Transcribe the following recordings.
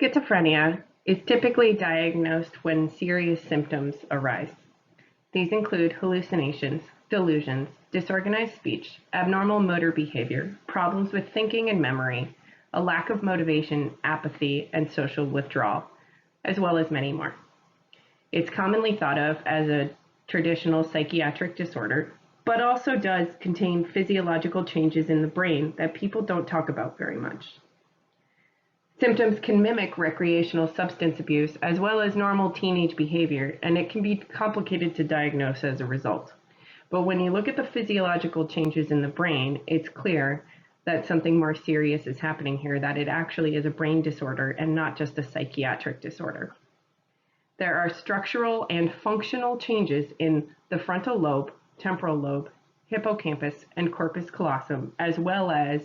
Schizophrenia is typically diagnosed when serious symptoms arise. These include hallucinations, delusions, disorganized speech, abnormal motor behavior, problems with thinking and memory, a lack of motivation, apathy, and social withdrawal, as well as many more. It's commonly thought of as a traditional psychiatric disorder, but also does contain physiological changes in the brain that people don't talk about very much. Symptoms can mimic recreational substance abuse as well as normal teenage behavior, and it can be complicated to diagnose as a result. But when you look at the physiological changes in the brain, it's clear that something more serious is happening here, that it actually is a brain disorder and not just a psychiatric disorder. There are structural and functional changes in the frontal lobe, temporal lobe, hippocampus, and corpus callosum, as well as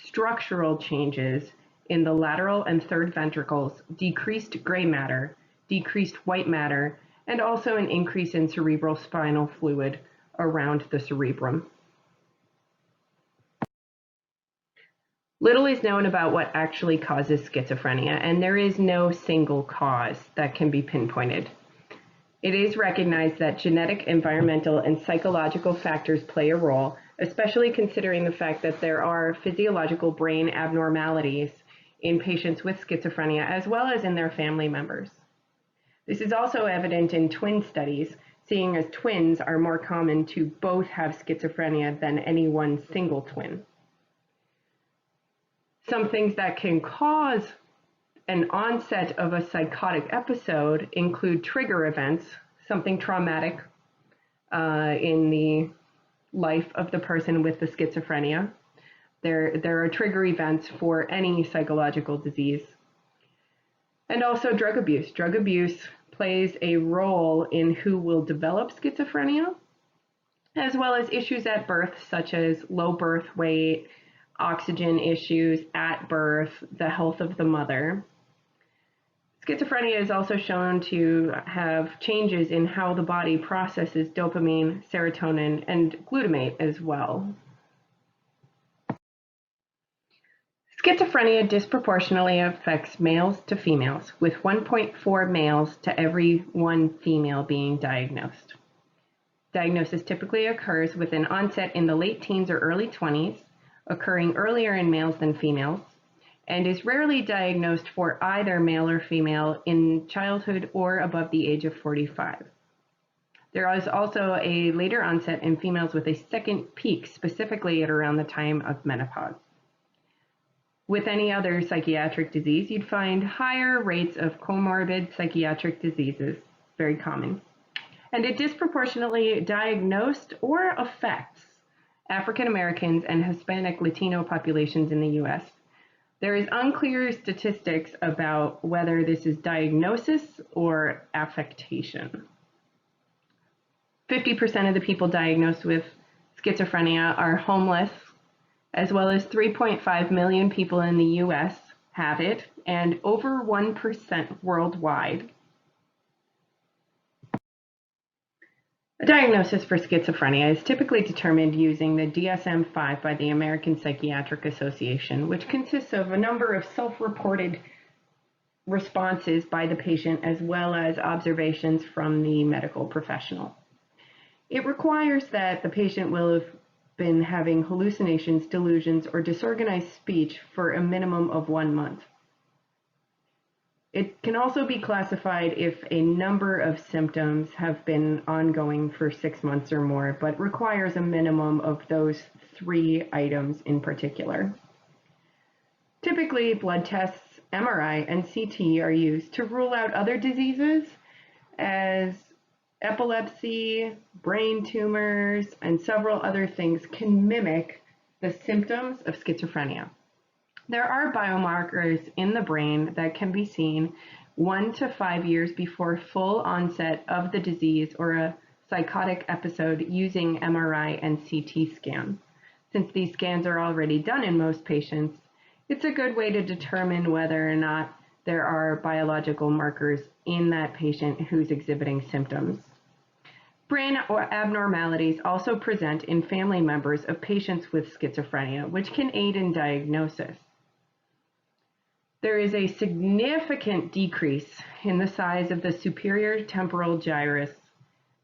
structural changes in the lateral and third ventricles, decreased gray matter, decreased white matter, and also an increase in cerebral spinal fluid around the cerebrum. Little is known about what actually causes schizophrenia, and there is no single cause that can be pinpointed. It is recognized that genetic, environmental, and psychological factors play a role, especially considering the fact that there are physiological brain abnormalities in patients with schizophrenia, as well as in their family members. This is also evident in twin studies, seeing as twins are more common to both have schizophrenia than any one single twin. Some things that can cause an onset of a psychotic episode include trigger events, something traumatic in the life of the person with the schizophrenia. There are trigger events for any psychological disease. And also drug abuse. Drug abuse plays a role in who will develop schizophrenia, as well as issues at birth, such as low birth weight, oxygen issues at birth, the health of the mother. Schizophrenia is also shown to have changes in how the body processes dopamine, serotonin, and glutamate as well. Schizophrenia disproportionately affects males to females, with 1.4 males to every 1 female being diagnosed. Diagnosis typically occurs with an onset in the late teens or early 20s, occurring earlier in males than females, and is rarely diagnosed for either male or female in childhood or above the age of 45. There is also a later onset in females with a second peak, specifically at around the time of menopause. With any other psychiatric disease, you'd find higher rates of comorbid psychiatric diseases, very common. And it disproportionately diagnosed or affects African Americans and Hispanic Latino populations in the US. There is unclear statistics about whether this is diagnosis or affectation. 50% of the people diagnosed with schizophrenia are homeless, as well as 3.5 million people in the US have it, and over 1% worldwide. A diagnosis for schizophrenia is typically determined using the DSM-5 by the American Psychiatric Association, which consists of a number of self-reported responses by the patient as well as observations from the medical professional. It requires that the patient will have been having hallucinations, delusions, or disorganized speech for a minimum of 1 month. It can also be classified if a number of symptoms have been ongoing for 6 months or more, but requires a minimum of those 3 items in particular. Typically, blood tests, MRI, and CT are used to rule out other diseases as epilepsy, brain tumors, and several other things can mimic the symptoms of schizophrenia. There are biomarkers in the brain that can be seen 1 to 5 years before full onset of the disease or a psychotic episode using MRI and CT scan. Since these scans are already done in most patients, it's a good way to determine whether or not there are biological markers in that patient who's exhibiting symptoms. Brain abnormalities also present in family members of patients with schizophrenia, which can aid in diagnosis. There is a significant decrease in the size of the superior temporal gyrus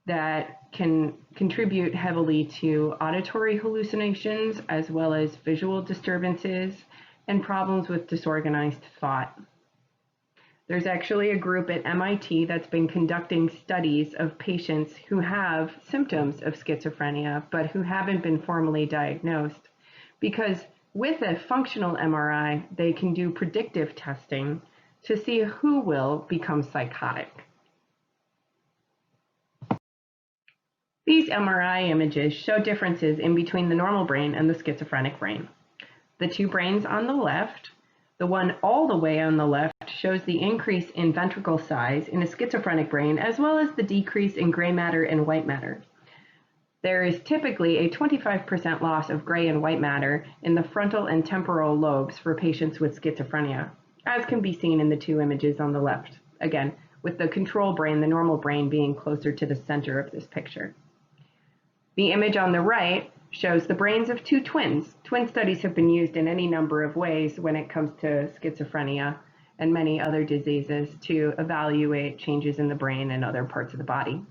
that can contribute heavily to auditory hallucinations as well as visual disturbances and problems with disorganized thought. There's actually a group at MIT that's been conducting studies of patients who have symptoms of schizophrenia but who haven't been formally diagnosed, because with a functional MRI, they can do predictive testing to see who will become psychotic. These MRI images show differences in between the normal brain and the schizophrenic brain. The two brains on the left, the one all the way on the left shows the increase in ventricle size in a schizophrenic brain, as well as the decrease in gray matter and white matter. There is typically a 25% loss of gray and white matter in the frontal and temporal lobes for patients with schizophrenia, as can be seen in the two images on the left, again, with the control brain, the normal brain, being closer to the center of this picture. The image on the right shows the brains of two twins. Twin studies have been used in any number of ways when it comes to schizophrenia and many other diseases to evaluate changes in the brain and other parts of the body.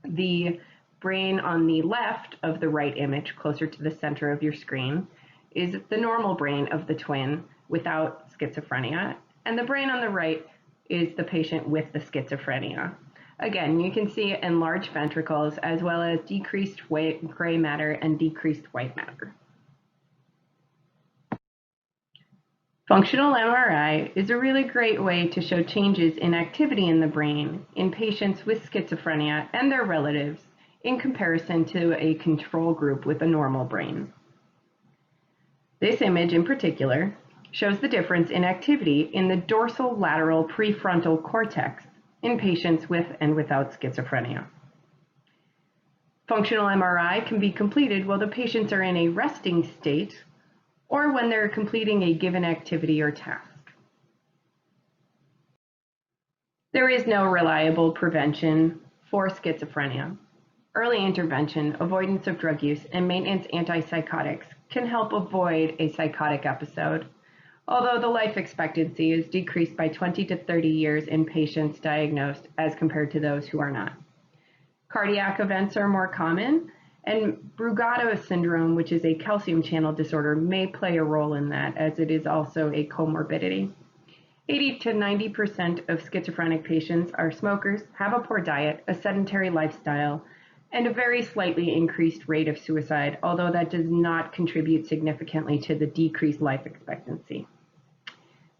The brain on the left of the right image, closer to the center of your screen, is the normal brain of the twin without schizophrenia, and the brain on the right is the patient with the schizophrenia. Again, you can see enlarged ventricles as well as decreased gray matter and decreased white matter. Functional MRI is a really great way to show changes in activity in the brain in patients with schizophrenia and their relatives in comparison to a control group with a normal brain. This image in particular shows the difference in activity in the dorsal lateral prefrontal cortex in patients with and without schizophrenia. Functional MRI can be completed while the patients are in a resting state or when they're completing a given activity or task. There is no reliable prevention for schizophrenia. Early intervention, avoidance of drug use, and maintenance antipsychotics can help avoid a psychotic episode, although the life expectancy is decreased by 20 to 30 years in patients diagnosed as compared to those who are not. Cardiac events are more common, and Brugado syndrome, which is a calcium channel disorder, may play a role in that, as it is also a comorbidity. 80 to 90% of schizophrenic patients are smokers, have a poor diet, a sedentary lifestyle, and a very slightly increased rate of suicide, although that does not contribute significantly to the decreased life expectancy.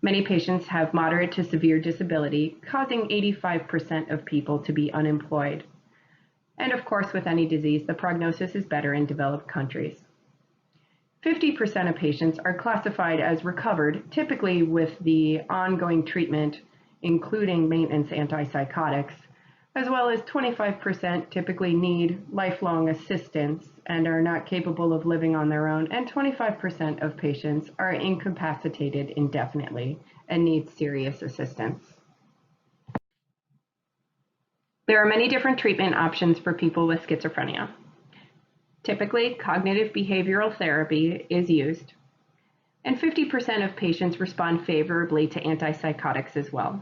Many patients have moderate to severe disability, causing 85% of people to be unemployed. And of course, with any disease, the prognosis is better in developed countries. 50% of patients are classified as recovered, typically with the ongoing treatment, including maintenance antipsychotics, as well as 25% typically need lifelong assistance and are not capable of living on their own, and 25% of patients are incapacitated indefinitely and need serious assistance. There are many different treatment options for people with schizophrenia. Typically, cognitive behavioral therapy is used, and 50% of patients respond favorably to antipsychotics as well.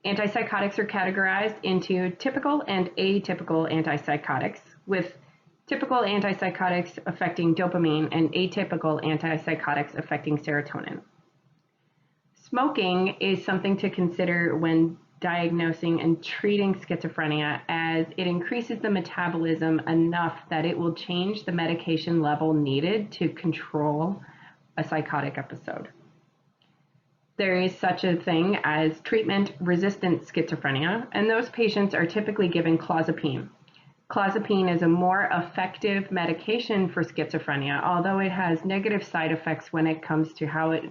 Antipsychotics are categorized into typical and atypical antipsychotics, with typical antipsychotics affecting dopamine and atypical antipsychotics affecting serotonin. Smoking is something to consider when diagnosing and treating schizophrenia, as it increases the metabolism enough that it will change the medication level needed to control a psychotic episode. There is such a thing as treatment-resistant schizophrenia, and those patients are typically given clozapine. Clozapine is a more effective medication for schizophrenia, although it has negative side effects when it comes to how it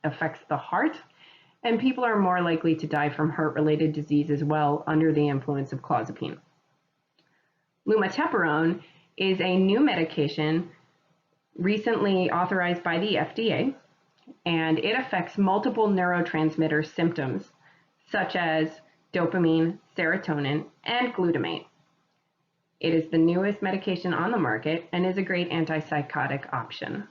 affects the heart, and people are more likely to die from heart-related disease as well under the influence of clozapine. Lumateperone is a new medication recently authorized by the FDA, and it affects multiple neurotransmitter symptoms, such as dopamine, serotonin, and glutamate. It is the newest medication on the market and is a great antipsychotic option.